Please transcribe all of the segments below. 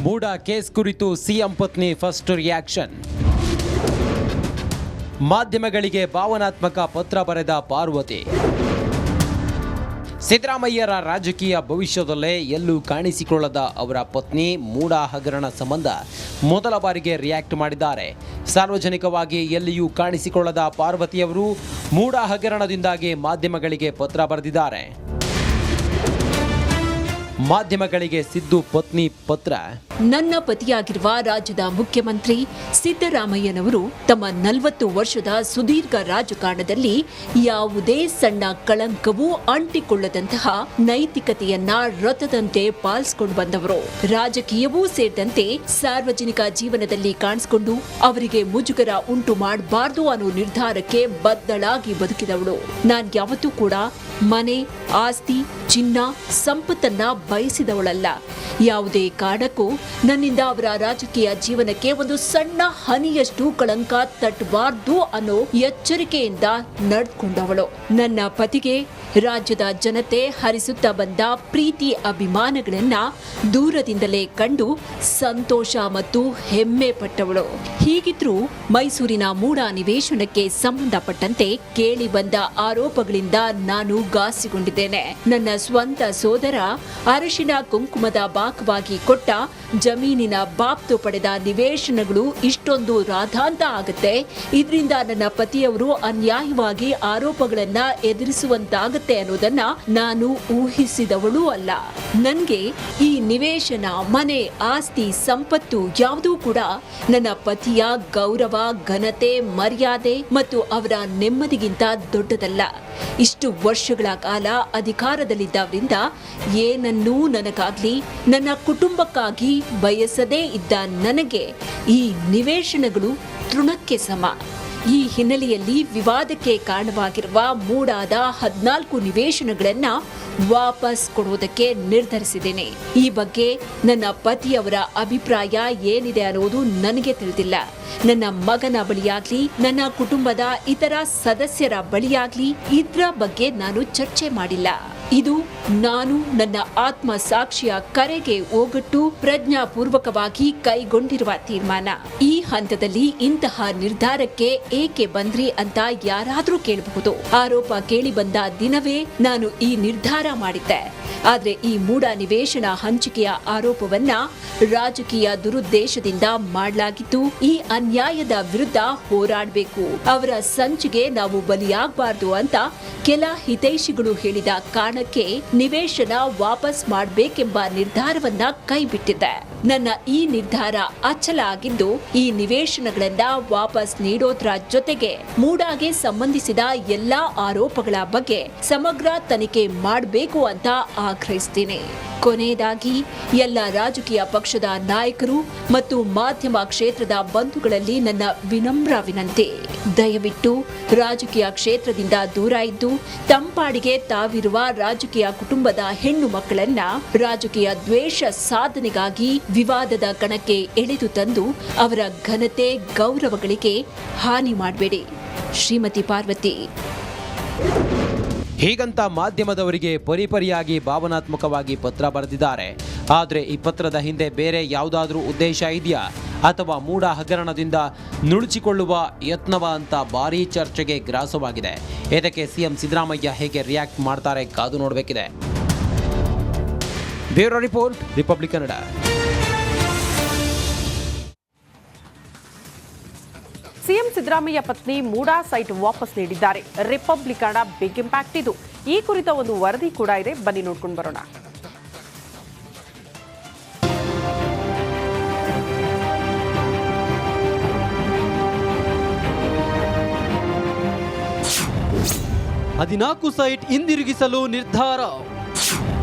MUDA case ಕುರಿತು CM ಪತ್ನಿ first reaction. ಮಾಧ್ಯಮಗಳಿಗೆ ಭಾವನಾತ್ಮಕ ಪತ್ರ ಬರೆದ ಪಾರ್ವತಿ. ಸಿದ್ದರಾಮಯ್ಯರ ರಾಜಕೀಯ ಭವಿಷ್ಯದಲ್ಲೇ ಎಲ್ಲೂ ಕಾಣಿಸಿಕೊಳ್ಳದ ಅವರ ಪತ್ನಿ ಮೂಡಾ ಹಗರಣ ಸಂಬಂಧ ಮೊದಲ ಬಾರಿಗೆ ರಿಯಾಕ್ಟ್ ಮಾಡಿದ್ದಾರೆ. ಸಾರ್ವಜನಿಕವಾಗಿ ಎಲ್ಲಿಯೂ ಕಾಣಿಸಿಕೊಳ್ಳದ ಪಾರ್ವತಿಯವರು ಮೂಡಾ ಹಗರಣದಿಂದಾಗಿ ಮಾಧ್ಯಮಗಳಿಗೆ ಪತ್ರ ಬರೆದಿದ್ದಾರೆ. ಮಾಧ್ಯಮಗಳಿಗೆ ಸಿದ್ದು ಪತ್ನಿ ಪತ್ರ. ನನ್ನ ಪತಿಯಾಗಿರುವ ರಾಜ್ಯದ ಮುಖ್ಯಮಂತ್ರಿ ಸಿದ್ದರಾಮಯ್ಯನವರು ತಮ್ಮ 40 ವರ್ಷದ ಸುದೀರ್ಘ ರಾಜಕಾರಣದಲ್ಲಿ ಯಾವುದೇ ಸಣ್ಣ ಕಳಂಕವೂ ಅಂಟಿಕೊಳ್ಳದಂತಹ ನೈತಿಕತೆಯನ್ನ ರಥದಂತೆ ಪಾಲಿಸಿಕೊಂಡು ಬಂದವರು. ರಾಜಕೀಯವೂ ಸೇರಿದಂತೆ ಸಾರ್ವಜನಿಕ ಜೀವನದಲ್ಲಿ ಕಾಣಿಸಿಕೊಂಡು ಅವರಿಗೆ ಮುಜುಗರ ಉಂಟು ಮಾಡಬಾರದು ಅನ್ನೋ ನಿರ್ಧಾರಕ್ಕೆ ಬದ್ಧಳಾಗಿ ಬದುಕಿದವಳು. ನಾನು ಯಾವತ್ತೂ ಕೂಡ ಮನೆ, ಆಸ್ತಿ, ಚಿನ್ನ, ಸಂಪತ್ತನ್ನ ಬಯಸಿದವಳಲ್ಲ. ಯಾವುದೇ ಕಾರಣಕ್ಕೂ ನನ್ನಿಂದ ಅವರ ರಾಜಕೀಯ ಜೀವನಕ್ಕೆ ಒಂದು ಸಣ್ಣ ಹನಿಯಷ್ಟು ಕಳಂಕ ತಟ್ಟಬಾರ್ದು ಅನ್ನೋ ಎಚ್ಚರಿಕೆಯಿಂದ ನಡೆದುಕೊಂಡವಳು. ನನ್ನ ಪತಿಗೆ ರಾಜ್ಯದ ಜನತೆ ಹರಿಸುತ್ತಾ ಬಂದ ಪ್ರೀತಿ ಅಭಿಮಾನಗಳನ್ನ ದೂರದಿಂದಲೇ ಕಂಡು ಸಂತೋಷ ಮತ್ತು ಹೆಮ್ಮೆ ಪಟ್ಟವಳು. ಹೀಗಿದ್ರೂ ಮೈಸೂರಿನ ಮೂಡಾ ನಿವೇಶನಕ್ಕೆ ಸಂಬಂಧಪಟ್ಟಂತೆ ಕೇಳಿ ಬಂದ ಆರೋಪಗಳಿಂದ ನಾನು ಗಾಸಿಗೊಂಡಿದ್ದೇನೆ. ನನ್ನ ಸ್ವಂತ ಸೋದರ ಅರಿಶಿನ ಕುಂಕುಮದ ಭಾಗವಾಗಿ ಕೊಟ್ಟ ಜಮೀನಿನ ಬಾಬ್ತು ಪಡೆದ ನಿವೇಶನಗಳು ಇಷ್ಟೊಂದು ರಾಧಾಂತ ಆಗುತ್ತೆ. ಇದರಿಂದ ನನ್ನ ಪತಿಯವರು ಅನ್ಯಾಯವಾಗಿ ಆರೋಪಗಳನ್ನ ಎದುರಿಸುವಂತಾಗತ್ತೆ ಅನ್ನೋದನ್ನ ನಾನು ಊಹಿಸಿದವಳೂ ಅಲ್ಲ. ನನ್ಗೆ ಈ ನಿವೇಶನ, ಮನೆ, ಆಸ್ತಿ, ಸಂಪತ್ತು ಯಾವುದೂ ಕೂಡ ನನ್ನ ಪತಿಯ ಗೌರವ, ಘನತೆ, ಮರ್ಯಾದೆ ಮತ್ತು ಅವರ ನೆಮ್ಮದಿಗಿಂತ ದೊಡ್ಡದಲ್ಲ. ಇಷ್ಟು ವರ್ಷಗಳ ಕಾಲ ಅಧಿಕಾರದಲ್ಲಿದ್ದವರಿಂದ ಏನನ್ನೂ ನನಗಾಗ್ಲಿ ನನ್ನ ಕುಟುಂಬಕ್ಕಾಗಿ ಬಯಸದೇ ಇದ್ದ ನನಗೆ ಈ ನಿವೇಶನಗಳು ತೃಣಕ್ಕೆ ಸಮ. ಈ ಹಿನ್ನೆಲೆಯಲ್ಲಿ ವಿವಾದಕ್ಕೆ ಕಾರಣವಾಗಿರುವ ಮೂಡಾದ 14 ನಿವೇಶನಗಳನ್ನ ವಾಪಸ್ ಕೊಡುವುದಕ್ಕೆ ನಿರ್ಧರಿಸಿದ್ದೇನೆ. ಈ ಬಗ್ಗೆ ನನ್ನ ಪತಿಯವರ ಅಭಿಪ್ರಾಯ ಏನಿದೆ ಅನ್ನೋದು ನನಗೆ ತಿಳಿದಿಲ್ಲ. ನನ್ನ ಮಗನ ಬಳಿಯಾಗ್ಲಿ, ನನ್ನ ಕುಟುಂಬದ ಇತರ ಸದಸ್ಯರ ಬಳಿಯಾಗ್ಲಿ ಇದರ ಬಗ್ಗೆ ನಾನು ಚರ್ಚೆ ಮಾಡಿಲ್ಲ. ಇದು ನಾನು ನನ್ನ ಆತ್ಮ ಸಾಕ್ಷಿಯ ಕರೆಗೆ ಓಗಟ್ಟು ಪ್ರಜ್ಞಾಪೂರ್ವಕವಾಗಿ ಕೈಗೊಂಡಿರುವ ತೀರ್ಮಾನ. ಈ ಹಂತದಲ್ಲಿ ಇಂತಹ ನಿರ್ಧಾರಕ್ಕೆ ಏಕೆ ಬಂದ್ರಿ ಅಂತ ಯಾರಾದ್ರೂ ಕೇಳಬಹುದು. ಆರೋಪ ಕೇಳಿ ಬಂದ ದಿನವೇ ನಾನು ಈ ನಿರ್ಧಾರ ಮಾಡಿದ್ದೆ. ಆದ್ರೆ ಈ ಮೂಡಾ ನಿವೇಶನ ಹಂಚಿಕೆಯ ಆರೋಪವನ್ನ ರಾಜಕೀಯ ದುರುದ್ದೇಶದಿಂದ ಮಾಡಲಾಗಿದ್ದು, ಈ ಅನ್ಯಾಯದ ವಿರುದ್ಧ ಹೋರಾಡಬೇಕು, ಅವರ ಸಂಚಿಗೆ ನಾವು ಬಲಿಯಾಗಬಾರದು ಅಂತ ಕೆಲ ಹಿತೈಷಿಗಳು ಹೇಳಿದ ಕಾರಣಕ್ಕೆ ನಿವೇಶನ ವಾಪಸ್ ಮಾಡಬೇಕೆಂಬ ನಿರ್ಧಾರವನ್ನ ಕೈಬಿಟ್ಟಿದ್ದೆ. ನನ್ನ ಈ ನಿರ್ಧಾರ ಅಚಲ ಆಗಿದ್ದು, ಈ ನಿವೇಶನಗಳನ್ನ ವಾಪಸ್ ನೀಡೋದ್ರ ಜೊತೆಗೆ ಮೂಡಾಗೆ ಸಂಬಂಧಿಸಿದ ಎಲ್ಲಾ ಆರೋಪಗಳ ಬಗ್ಗೆ ಸಮಗ್ರ ತನಿಖೆ ಮಾಡಬೇಕು ಅಂತ ಆಗ್ರಹಿಸ್ತೀನಿ. ಕೊನೆಯದಾಗಿ ಎಲ್ಲ ರಾಜಕೀಯ ಪಕ್ಷದ ನಾಯಕರು ಮತ್ತು ಮಾಧ್ಯಮ ಕ್ಷೇತ್ರದ ಬಂಧುಗಳಲ್ಲಿ ನನ್ನ ವಿನಮ್ರ ವಿನಂತಿ. ದಯವಿಟ್ಟು ರಾಜಕೀಯ ಕ್ಷೇತ್ರದಿಂದ ದೂರ ಇದ್ದು ತಂಪಾಡಿಗೆ ತಾವಿರುವ ರಾಜಕೀಯ ಕುಟುಂಬದ ಹೆಣ್ಣು ಮಕ್ಕಳನ್ನ ರಾಜಕೀಯ ದ್ವೇಷ ಸಾಧನೆಗಾಗಿ ವಿವಾದದ ಕಣಕ್ಕೆ ಎಳೆದು ತಂದು ಅವರ ಘನತೆ, ಗೌರವಗಳಿಗೆ ಹಾನಿ ಮಾಡಬೇಡಿ. ಶ್ರೀಮತಿ ಪಾರ್ವತಿ. ಹೀಗಂತ ಮಾಧ್ಯಮದವರಿಗೆ ಪರಿಪರಿಯಾಗಿ ಭಾವನಾತ್ಮಕವಾಗಿ ಪತ್ರ ಬರೆದಿದ್ದಾರೆ. ಆದರೆ ಈ ಪತ್ರದ ಹಿಂದೆ ಬೇರೆ ಯಾವುದಾದ್ರೂ ಉದ್ದೇಶ ಇದೆಯಾ ಅಥವಾ ಮೂಡಾ ಹಗರಣದಿಂದ ನುಣುಚಿಕೊಳ್ಳುವ ಯತ್ನವ ಅಂತ ಭಾರೀ ಚರ್ಚೆಗೆ ಗ್ರಾಸವಾಗಿದೆ. ಇದಕ್ಕೆ ಸಿಎಂ ಸಿದ್ದರಾಮಯ್ಯ ಹೇಗೆ ರಿಯಾಕ್ಟ್ ಮಾಡ್ತಾರೆ ಕಾದು ನೋಡಬೇಕಿದೆ. Bureau report, republic Kannada. CM Siddaramaiah ಪತ್ನಿ ಮೂಡಾ ಸೈಟ್ ವಾಪಸ್ ನೀಡಿದ್ದಾರೆ. ರಿಪಬ್ಲಿಕ್ ಕನ್ನಡ ಬಿಗ್ ಇಂಪ್ಯಾಕ್ಟ್ ಇದು. ಈ ಕುರಿತ ಒಂದು ವರದಿ ಕೂಡ ಇದೆ, ಬನ್ನಿ ನೋಡ್ಕೊಂಡು ಬರೋಣ. ಹದಿನಾಲ್ಕು ಸೈಟ್ ಹಿಂದಿರುಗಿಸಲು ನಿರ್ಧಾರ.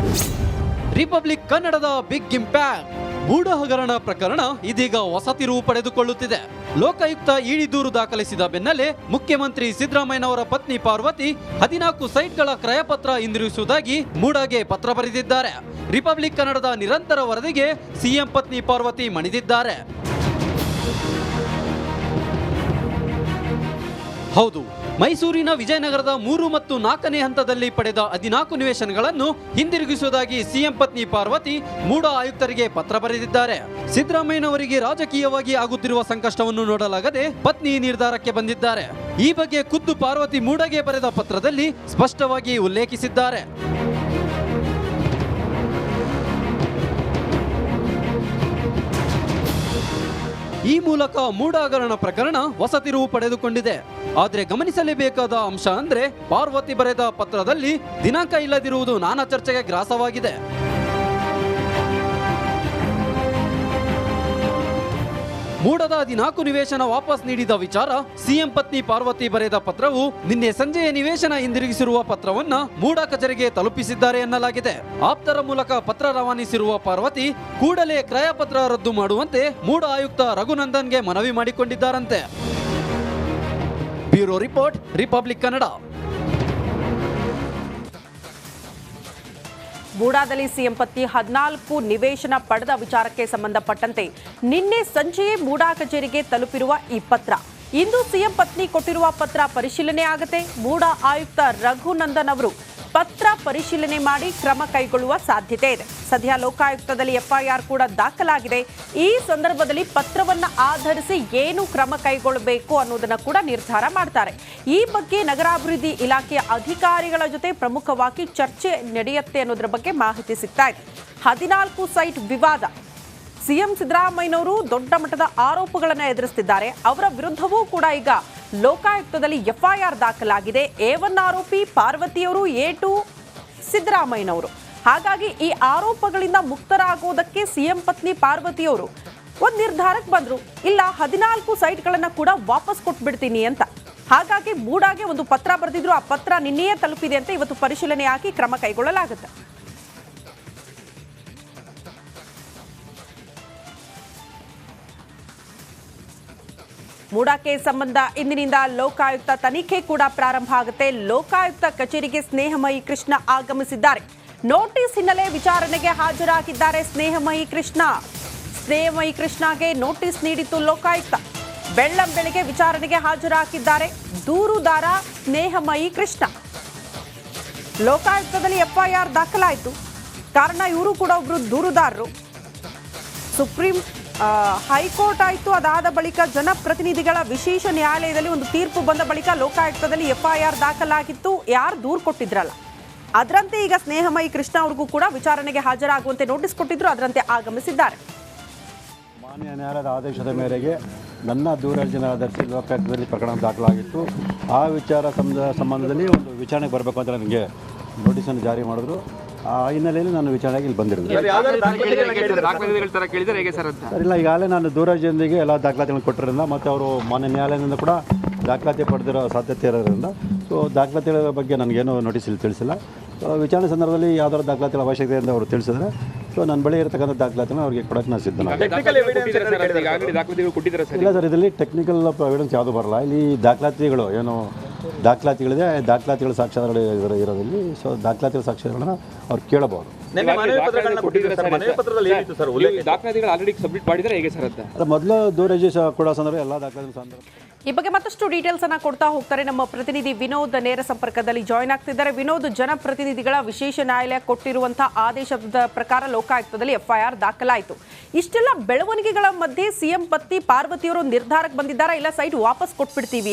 ರಿಪಬ್ಲಿಕ್ ಕನ್ನಡದ ಬಿಗ್ ಇಂಪ್ಯಾಕ್ಟ್. ಮೂಡಾ ಹಗರಣ ಪ್ರಕರಣ ಇದೀಗ ಹೊಸ ತಿರುವು ಪಡೆದುಕೊಳ್ಳುತ್ತಿದೆ. ಲೋಕಾಯುಕ್ತ ಇಡಿ ದೂರು ದಾಖಲಿಸಿದ ಬೆನ್ನಲ್ಲೇ ಮುಖ್ಯಮಂತ್ರಿ ಸಿದ್ದರಾಮಯ್ಯನವರ ಪತ್ನಿ ಪಾರ್ವತಿ 14 ಸೈಟ್ಗಳ ಕ್ರಯಪತ್ರ ಹಿಂದಿರುಗಿಸುವುದಾಗಿ ಮೂಡಾಗೆ ಪತ್ರ ಬರೆದಿದ್ದಾರೆ. ರಿಪಬ್ಲಿಕ್ ಕನ್ನಡದ ನಿರಂತರ ವರದಿಗೆ ಸಿಎಂ ಪತ್ನಿ ಪಾರ್ವತಿ ಮಣಿದಿದ್ದಾರೆ. ಹೌದು, ಮೈಸೂರಿನ ವಿಜಯನಗರದ 3 ಮತ್ತು 4ನೇ ಹಂತದಲ್ಲಿ ಪಡೆದ 14 ನಿವೇಶನಗಳನ್ನು ಹಿಂದಿರುಗಿಸುವುದಾಗಿ ಸಿಎಂ ಪತ್ನಿ ಪಾರ್ವತಿ ಮೂಡಾ ಆಯುಕ್ತರಿಗೆ ಪತ್ರ ಬರೆದಿದ್ದಾರೆ. ಸಿದ್ದರಾಮಯ್ಯನವರಿಗೆ ರಾಜಕೀಯವಾಗಿ ಆಗುತ್ತಿರುವ ಸಂಕಷ್ಟವನ್ನು ನೋಡಲಾಗದೆ ಪತ್ನಿ ನಿರ್ಧಾರಕ್ಕೆ ಬಂದಿದ್ದಾರೆ. ಈ ಬಗ್ಗೆ ಖುದ್ದು ಪಾರ್ವತಿ ಮೂಡಾಗೆ ಬರೆದ ಪತ್ರದಲ್ಲಿ ಸ್ಪಷ್ಟವಾಗಿ ಉಲ್ಲೇಖಿಸಿದ್ದಾರೆ. ಈ ಮೂಲಕ ಮೂಡಾ ಹಗರಣ ಪ್ರಕರಣ ಹೊಸ ತಿರುವು ಪಡೆದುಕೊಂಡಿದೆ. ಆದರೆ ಗಮನಿಸಲೇಬೇಕಾದ ಅಂಶ ಅಂದ್ರೆ ಪಾರ್ವತಿ ಬರೆದ ಪತ್ರದಲ್ಲಿ ದಿನಾಂಕ ಇಲ್ಲದಿರುವುದು ನಾನಾ ಚರ್ಚೆಗೆ ಗ್ರಾಸವಾಗಿದೆ. ಮೂಡದ 14 ನಿವೇಶನ ವಾಪಸ್ ನೀಡಿದ ವಿಚಾರ ಸಿಎಂ ಪತ್ನಿ ಪಾರ್ವತಿ ಬರೆದ ಪತ್ರವು ನಿನ್ನೆ ಸಂಜೆಯ ನಿವೇಶನ ಹಿಂದಿರುಗಿಸಿರುವ ಪತ್ರವನ್ನ ಮೂಡಾ ಕಚೇರಿಗೆ ತಲುಪಿಸಿದ್ದಾರೆ ಎನ್ನಲಾಗಿದೆ. ಆಪ್ತರ ಮೂಲಕ ಪತ್ರ ರವಾನಿಸಿರುವ ಪಾರ್ವತಿ ಕೂಡಲೇ ಕ್ರಯ ಪತ್ರ ರದ್ದು ಮಾಡುವಂತೆ ಮೂಡಾ ಆಯುಕ್ತ ರಘುನಂದನ್ಗೆ ಮನವಿ ಮಾಡಿಕೊಂಡಿದ್ದಾರಂತೆ. Bureau report, republic Kannada. ಮೂಡಾದಲ್ಲಿ ಸಿಎಂ ಪತ್ನಿ 14 ನಿವೇಶನ ಪಡೆದ ವಿಚಾರಕ್ಕೆ ಸಂಬಂಧಪಟ್ಟಂತೆ ನಿನ್ನೆ ಸಂಜೆಯೇ ಮೂಡಾ ಕಚೇರಿಗೆ ತಲುಪಿರುವ ಈ ಪತ್ರ ಇಂದು ಸಿಎಂ ಪತ್ನಿ ಕೊಟ್ಟಿರುವ ಪತ್ರ ಪರಿಶೀಲನೆ ಆಗುತ್ತೆ. ಮೂಡಾ ಆಯುಕ್ತ ರಘುನಂದನ್ ಅವರು ಪತ್ರ ಪರಿಶೀಲನೆ ಮಾಡಿ ಕ್ರಮ ಕೈಗೊಳ್ಳುವ ಸಾಧ್ಯತೆ ಇದೆ. ಸದ್ಯ ಲೋಕಾಯುಕ್ತದಲ್ಲಿ ಎಫ್ಐಆರ್ ಕೂಡ ದಾಖಲಾಗಿದೆ. ಈ ಸಂದರ್ಭದಲ್ಲಿ ಪತ್ರವನ್ನು ಆಧರಿಸಿ ಏನು ಕ್ರಮ ಕೈಗೊಳ್ಳಬೇಕು ಅನ್ನೋದನ್ನ ಕೂಡ ನಿರ್ಧಾರ ಮಾಡ್ತಾರೆ. ಈ ಬಗ್ಗೆ ನಗರಾಭಿವೃದ್ಧಿ ಇಲಾಖೆಯ ಅಧಿಕಾರಿಗಳ ಜೊತೆ ಪ್ರಮುಖವಾಗಿ ಚರ್ಚೆ ನಡೆಯುತ್ತೆ ಅನ್ನೋದರ ಬಗ್ಗೆ ಮಾಹಿತಿ ಸಿಗ್ತಾ ಇದೆ. 14 ಸೈಟ್ ವಿವಾದ, ಸಿಎಂ ಸಿದ್ದರಾಮಯ್ಯನವರು ದೊಡ್ಡ ಮಟ್ಟದ ಆರೋಪಗಳನ್ನು ಎದುರಿಸುತ್ತಿದ್ದಾರೆ. ಅವರ ವಿರುದ್ಧವೂ ಕೂಡ ಈಗ ಲೋಕಾಯುಕ್ತದಲ್ಲಿ ಎಫ್ಐಆರ್ ದಾಖಲಾಗಿದೆ. A1 ಆರೋಪಿ ಪಾರ್ವತಿಯವರು, A2 ಸಿದ್ದರಾಮಯ್ಯನವರು. ಹಾಗಾಗಿ ಈ ಆರೋಪಗಳಿಂದ ಮುಕ್ತರಾಗೋದಕ್ಕೆ ಸಿಎಂ ಪತ್ನಿ ಪಾರ್ವತಿಯವರು ಒಂದು ನಿರ್ಧಾರಕ್ಕೆ ಬಂದ್ರು. ಇಲ್ಲ, 14 ಸೈಟ್ಗಳನ್ನ ಕೂಡ ವಾಪಸ್ ಕೊಟ್ಬಿಡ್ತೀನಿ ಅಂತ. ಹಾಗಾಗಿ ಮೂಡಾಗೆ ಒಂದು ಪತ್ರ ಬರೆದಿದ್ರು. ಆ ಪತ್ರ ನಿನ್ನೆಯೇ ತಲುಪಿದೆ ಅಂತ ಇವತ್ತು ಪರಿಶೀಲನೆ ಹಾಕಿ ಕ್ರಮ ಕೈಗೊಳ್ಳಲಾಗುತ್ತೆ. ಮೂಡಾಕ್ಕೆ ಸಂಬಂಧ ಇಂದಿನಿಂದ ಲೋಕಾಯುಕ್ತ ತನಿಖೆ ಕೂಡ ಪ್ರಾರಂಭ ಆಗುತ್ತೆ. ಲೋಕಾಯುಕ್ತ ಕಚೇರಿಗೆ ಸ್ನೇಹಮಯಿ ಕೃಷ್ಣ ಆಗಮಿಸಿದ್ದಾರೆ. ನೋಟಿಸ್ ಹಿನ್ನೆಲೆ ವಿಚಾರಣೆಗೆ ಹಾಜರಾಗಿದ್ದಾರೆ ಸ್ನೇಹಮಯಿ ಕೃಷ್ಣ. ಸ್ನೇಹಮಯಿ ಕೃಷ್ಣಗೆ ನೋಟಿಸ್ ನೀಡಿತ್ತು ಲೋಕಾಯುಕ್ತ. ಬೆಳ್ಳಂಬೆಳಗ್ಗೆ ವಿಚಾರಣೆಗೆ ಹಾಜರಾಗಿದ್ದಾರೆ ದೂರುದಾರ ಸ್ನೇಹಮಯಿ ಕೃಷ್ಣ. ಲೋಕಾಯುಕ್ತದಲ್ಲಿ ಎಫ್ಐಆರ್ ದಾಖಲಾಯಿತು. ಕಾರಣ ಇವರು ಕೂಡ ಒಬ್ರು ದೂರುದಾರರು. ಸುಪ್ರೀಂ ಹೈಕೋರ್ಟ್ ಆಯಿತು. ಅದಾದ ಬಳಿಕ ಜನಪ್ರತಿನಿಧಿಗಳ ವಿಶೇಷ ನ್ಯಾಯಾಲಯದಲ್ಲಿ ಒಂದು ತೀರ್ಪು ಬಂದ ಬಳಿಕ ಲೋಕಾಯುಕ್ತದಲ್ಲಿ ಎಫ್ಐಆರ್ ದಾಖಲಾಗಿತ್ತು. ಯಾರು ದೂರು ಕೊಟ್ಟಿದ್ರಲ್ಲ ಅದರಂತೆ ಈಗ ಸ್ನೇಹಮಯಿ ಕೃಷ್ಣ ಅವ್ರಿಗೂ ಕೂಡ ವಿಚಾರಣೆಗೆ ಹಾಜರಾಗುವಂತೆ ನೋಟಿಸ್ ಕೊಟ್ಟಿದ್ರು. ಅದರಂತೆ ಆಗಮಿಸಿದ್ದಾರೆ. ಮಾನ್ಯ ನ್ಯಾಯಾಲಯದ ಆದೇಶದ ಮೇರೆಗೆ ನನ್ನ ದೂರರ್ಜನೆ ಆಧರಿಸಿ ಲೋಕಾಯುಕ್ತದಲ್ಲಿ ಪ್ರಕರಣ ದಾಖಲಾಗಿತ್ತು. ಆ ವಿಚಾರ ಸಂಬಂಧದಲ್ಲಿ ಒಂದು ವಿಚಾರಣೆಗೆ ಬರಬೇಕು ಅಂತ ನನಗೆ ನೋಟಿಸನ್ನು ಜಾರಿ ಮಾಡಿದ್ರು. ಆ ಹಿನ್ನೆಲೆಯಲ್ಲಿ ನಾನು ವಿಚಾರಣೆಗೆ ಇಲ್ಲಿ ಬಂದಿರೋದು ಸರ್. ಇಲ್ಲ, ಈಗಾಗಲೇ ನಾನು ದೂರರ್ಜನೆಗೆ ಎಲ್ಲ ದಾಖಲಾತಿಗಳನ್ನು ಕೊಟ್ಟಿರೋದ್ರಿಂದ ಮತ್ತು ಅವರು ಮಾನ್ಯ ನ್ಯಾಯಾಲಯದಿಂದ ಕೂಡ ದಾಖಲಾತಿ ಪಡೆದಿರೋ ಸಾಧ್ಯತೆ ಇರೋದ್ರಿಂದ ಸೊ ದಾಖಲಾತಿಗಳ ಬಗ್ಗೆ ನನಗೇನು ನೋಟಿಸ್ ಇಲ್ಲಿ ತಿಳಿಸಿಲ್ಲ. ವಿಚಾರಣೆ ಸಂದರ್ಭದಲ್ಲಿ ಯಾವ್ದಾದ್ರು ದಾಖಲಾತಿಗಳ ಅವಶ್ಯಕತೆ ಅಂತ ಅವರು ತಿಳಿಸಿದ್ರೆ ಸೊ ನನ್ನ ಬಳಿ ಇರತಕ್ಕಂಥ ದಾಖಲಾತಿನ ಅವರಿಗೆ ಕೊಡೋಕ್ಕೆ ನಾನು ಸಿದ್ಧನಾಗಿ. ಇಲ್ಲ ಸರ್, ಇದರಲ್ಲಿ ಟೆಕ್ನಿಕಲ್ ಎವಿಡೆನ್ಸ್ ಯಾವುದು ಬರಲ್ಲ. ಇಲ್ಲಿ ದಾಖಲಾತಿಗಳು ಏನು ದಾಖಲಾತಿಗಳಿದೆ, ದಾಖಲಾತಿಗಳ ಸಾಕ್ಷ್ಯಗಳು ಇರೋದ್ರಲ್ಲಿ ಸೊ ದಾಖಲಾತಿಗಳ ಸಾಕ್ಷ್ಯಗಳನ್ನ ಅವ್ರು ಕೇಳಬಹುದು. ಮೊದಲು ದೂರಜಿ ಕೂಡ ಸಂದರ್ಭ ಎಲ್ಲ ದಾಖಲಾತಿ ಸಂದರ್ಭ. ಈ ಬಗ್ಗೆ ಮತ್ತಷ್ಟು ಡೀಟೇಲ್ಸ್ ಅನ್ನ ಕೊಡ್ತಾ ಹೋಗ್ತಾರೆ ನಮ್ಮ ಪ್ರತಿನಿಧಿ ವಿನೋದ್. ನೇರ ಸಂಪರ್ಕದಲ್ಲಿ ಜಾಯ್ನ್ ಆಗ್ತಿದ್ದಾರೆ. ವಿನೋದ್, ಜನಪ್ರತಿನಿಧಿಗಳ ವಿಶೇಷ ನ್ಯಾಯಾಲಯ ಕೊಟ್ಟಿರುವಂತಹ ಆದೇಶದ ಪ್ರಕಾರ ಲೋಕಾಯುಕ್ತದಲ್ಲಿ ಎಫ್ಐಆರ್ ದಾಖಲಾಯಿತು. ಇಷ್ಟೆಲ್ಲ ಬೆಳವಣಿಗೆಗಳ ಮಧ್ಯೆ ಸಿಎಂ ಪತ್ನಿ ಪಾರ್ವತಿಯವರು ನಿರ್ಧಾರಕ್ಕೆ ಬಂದಿದ್ದಾರೆ, ಇಲ್ಲ ಸೈಟ್ ವಾಪಸ್ ಕೊಟ್ಬಿಡ್ತೀವಿ